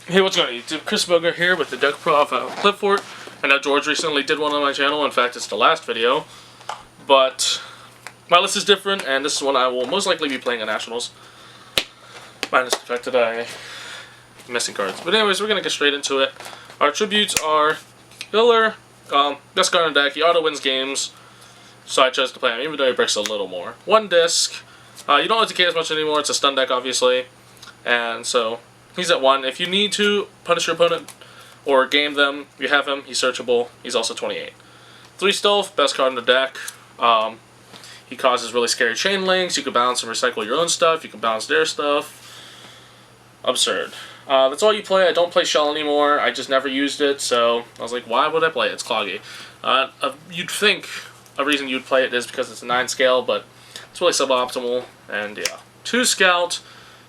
Hey, what's going on YouTube? Chris Boger here with the deck pro of Qliphort. I know George recently did one on my channel. In fact, it's the last video. But my list is different, and this is one I will most likely be playing at Nationals. Minus the fact that I'm missing cards. But anyways, we're going to get straight into it. Our tributes are Killer, best card on the deck. He auto-wins games, so I chose to play him, even though he breaks a little more. One disc. You don't have to decay as much anymore. It's a stun deck, obviously. And so he's at 1. If you need to punish your opponent or game them, you have him. He's searchable. He's also 28. 3 stealth, best card in the deck. He causes really scary chain links. You can bounce and recycle your own stuff. You can bounce their stuff. Absurd. That's all you play. I don't play Shell anymore. I just never used it, so I was like, why would I play it? It's cloggy. You'd think a reason you'd play it is because it's a 9 scale, but it's really suboptimal, and yeah. 2 scout.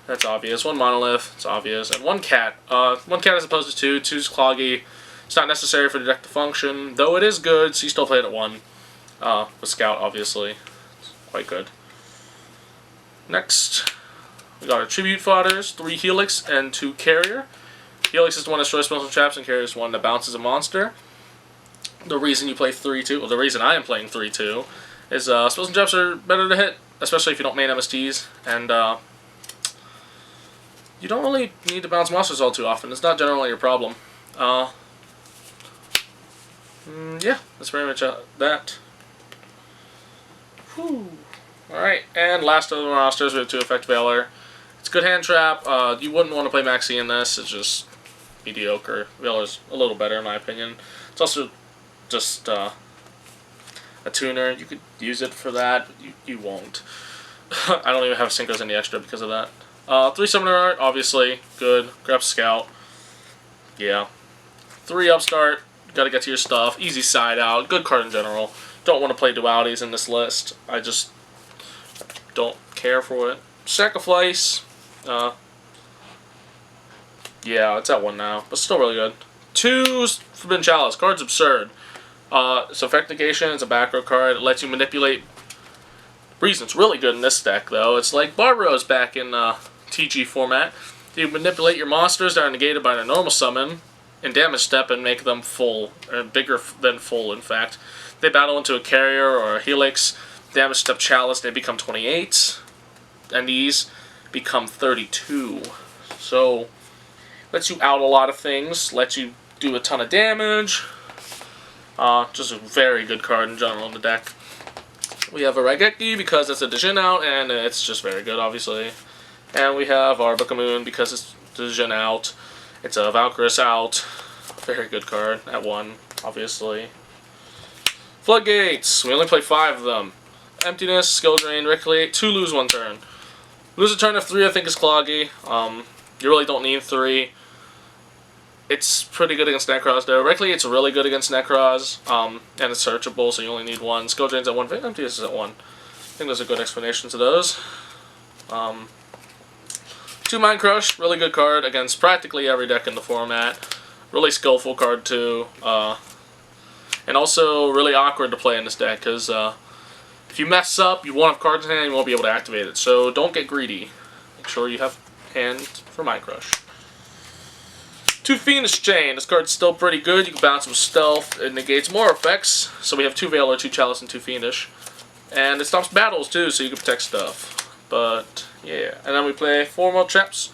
That's obvious. 1 monolith, it's obvious. And 1 cat. 1 cat as opposed to 2. 2's cloggy. It's not necessary for the deck to function, though it is good, so you still play it at 1. With scout, obviously. It's quite good. Next, we got our tribute fodders. 3 helix and 2 carrier. Helix is the one that destroys spells and traps, and carrier is the one that bounces a monster. The reason you play 3-2, well, the reason I am playing 3-2, is spells and traps are better to hit, especially if you don't main MSTs, and you don't really need to bounce monsters all too often. It's not generally your problem. Yeah, that's pretty much that. Whew. Alright, and last of the rosters, we have 2 Effect Veiler. It's a good hand trap. You wouldn't want to play Maxi in this. It's just mediocre. Veiler's a little better in my opinion. It's also just a tuner. You could use it for that, but you won't. I don't even have Synchros in the extra because of that. 3 Summoner Art, obviously, good. Grab Scout, yeah. 3 Upstart, gotta get to your stuff. Easy Side Out, good card in general. Don't want to play dualities in this list. I just don't care for it. Sacrifice, yeah, it's at 1 now, but still really good. 2 Forbidden Chalice, card's absurd. It's Effect Negation, it's a back row card, it lets you manipulate. Reason it's really good in this deck, though, it's like Barbaros back in TG format. You manipulate your monsters that are negated by their normal summon and damage step and make them full, or bigger than full, in fact. They battle into a carrier or a helix, damage step chalice, they become 28, and these become 32. So, lets you out a lot of things, lets you do a ton of damage. Just a very good card in general in the deck. We have a Raigeki because it's a Dijin out, and it's just very good, obviously. And we have our Book of Moon because it's Dijin out. It's a Valkyris out. Very good card at 1, obviously. Floodgates. We only play 5 of them. Emptiness, Skill Drain, Recreate. 2 lose 1 turn. Lose a turn of 3 I think is cloggy. You really don't need 3. It's pretty good against Necros, though. Recreate, it's really good against Necros, and it's searchable, so you only need 1. Skill Drain's at 1, Emptiness is at 1. I think there's a good explanation to those. 2 Mind Crush, really good card against practically every deck in the format. Really skillful card, too. And also really awkward to play in this deck, because if you mess up, you won't have cards in hand, and you won't be able to activate it. So don't get greedy. Make sure you have hand for Mind Crush. 2 Fiendish Chain. This card's still pretty good. You can bounce some stealth. It negates more effects. So we have 2 Veiler, 2 Chalice, and 2 Fiendish. And it stops battles too, so you can protect stuff. But yeah. And then we play 4 more traps.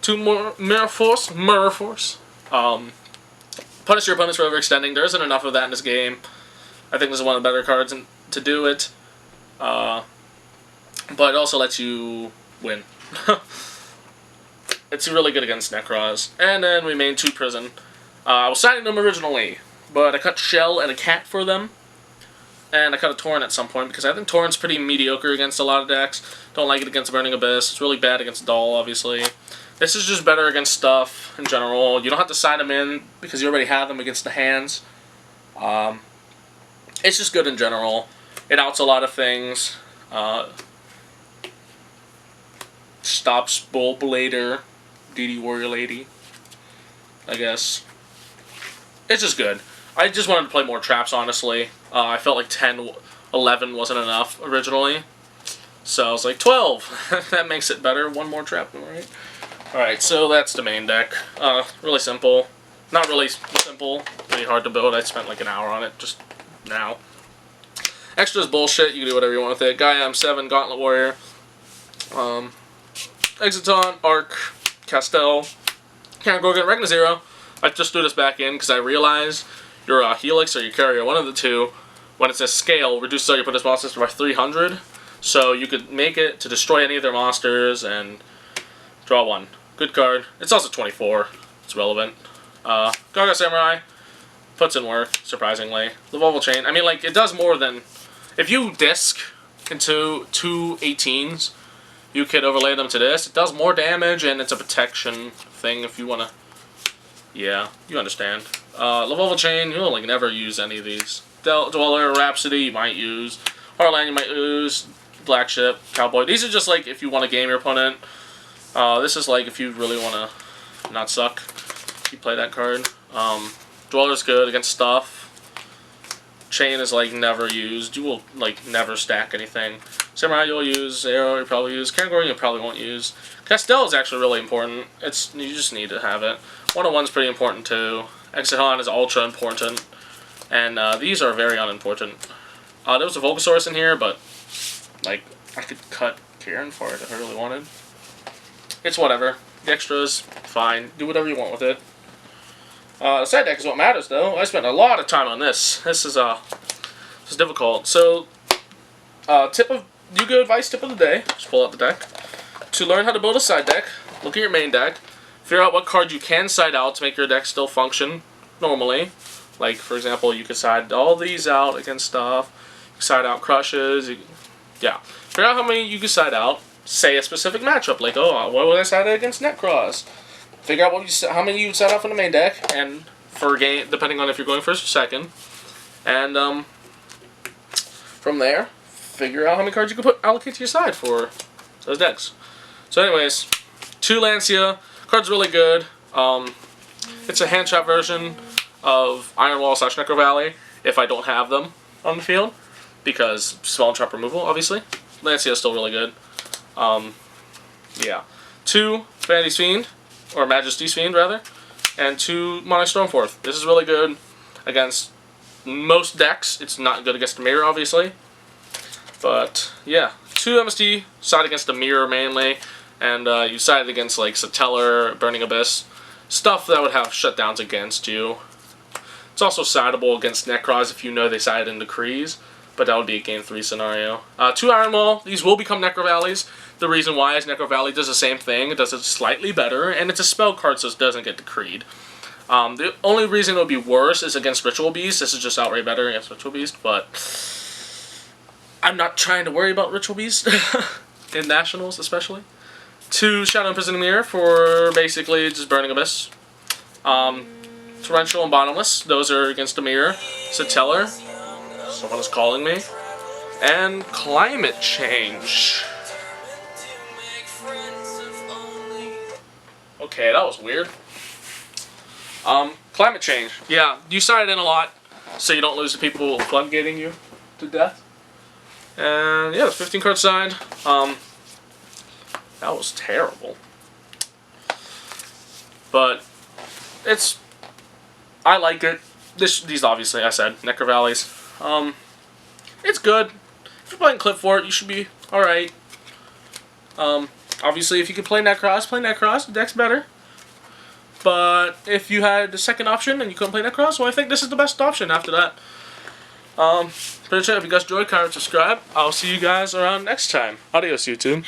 2 more Mirror Force. Punish your opponents for overextending. There isn't enough of that in this game. I think this is one of the better cards to do it. But it also lets you win. It's really good against Necros. And then we main 2 Prison. I was signing them originally, but I cut Shell and a Cat for them. And I cut a Torrent at some point, because I think Torrent's pretty mediocre against a lot of decks. Don't like it against Burning Abyss. It's really bad against Doll, obviously. This is just better against stuff in general. You don't have to side them in, because you already have them against the hands. It's just good in general. It outs a lot of things. Stops Bull Blader. DD Warrior Lady, I guess. It's just good. I just wanted to play more traps, honestly. I felt like 10, 11 wasn't enough originally. So I was like, 12! That makes it better. 1 more trap, right? Alright, so that's the main deck. Really simple. Not really simple, pretty hard to build. I spent like an hour on it just now. Extra's bullshit, you can do whatever you want with it. Gaia M7, Gauntlet Warrior, Exiton, Arc, Castel, Can't Go Get Regna Zero. I just threw this back in because I realized your Helix or your Carrier, one of the two, when it says scale, reduces all your opponent's monsters by 300. So you could make it to destroy any of their monsters and draw one. Good card. It's also 24. It's relevant. Gaga Samurai puts in work, surprisingly. Levolvo Chain. I mean, like, it does more than... If you disc into 2 18s, you could overlay them to this. It does more damage, and it's a protection thing if you want to... Yeah, you understand. Levolvo Chain, you'll, like, never use any of these. Dweller, Rhapsody, you might use. Heartland, you might use. Black Ship, Cowboy. These are just, like, if you want to game your opponent. This is, like, if you really want to not suck. You play that card. Dweller's good against stuff. Chain is like never used. You will like never stack anything. Samurai you'll use. Arrow you'll probably use. Category you probably won't use. Castel is actually really important. You just need to have it. 101's pretty important too. Exiton is ultra important. And these are very unimportant. There was a Vulgasaurus in here, but like I could cut Karen for it if I really wanted. It's whatever. The extras, fine. Do whatever you want with it. The side deck is what matters, though. I spent a lot of time on this. This is difficult. So, Yu-Gi-Oh! Advice tip of the day. Just pull out the deck. To learn how to build a side deck, look at your main deck. Figure out what card you can side out to make your deck still function normally. Like, for example, you could side all these out against stuff. You can side out crushes. Yeah. Figure out how many you can side out. Say a specific matchup. Like, oh, what would I side out against Netcross? Figure out how many you set up in the main deck, and for a game, depending on if you're going first or second, and from there, figure out how many cards you can allocate to your side for those decks. So, anyways, 2 Lancia card's really good. It's a hand trap version of Iron Wall / Necro Valley if I don't have them on the field, because spell and trap removal, obviously. Lancia is still really good. Yeah, 2 Vanity's Fiend. Or Majesty's Fiend, rather. And 2 Monarch Stormforth. This is really good against most decks. It's not good against the mirror, obviously. But, yeah. 2 MST, side against the mirror mainly. And you side against, like, Satellar, Burning Abyss. Stuff that would have shutdowns against you. It's also sideable against Necros if you know they side in Decrees. But that would be a Game 3 scenario. 2 Iron Wall. These will become Necro Valleys. The reason why is Necro Valley does the same thing. It does it slightly better, and it's a spell card, so it doesn't get decreed. The only reason it would be worse is against Ritual Beast. This is just outright better against Ritual Beast, but I'm not trying to worry about Ritual Beast in Nationals, especially. 2 Shadow Imprisoning Mirror for basically just Burning Abyss. Torrential and Bottomless. Those are against the mirror. Satellar. Someone is calling me. And Climate Change. Okay, that was weird. Climate Change. Yeah, you side in a lot, so you don't lose the people floodgating you to death. And yeah, it's 15 card side. That was terrible. But I like it. These obviously, I said, Necro Valleys. It's good. If you're playing Qliphort, you should be alright. Obviously, if you can play Necros, the deck's better. But if you had the second option and you couldn't play Necros, well, I think this is the best option after that. Pretty much it. If you guys enjoyed, comment, subscribe. I'll see you guys around next time. Adios, YouTube.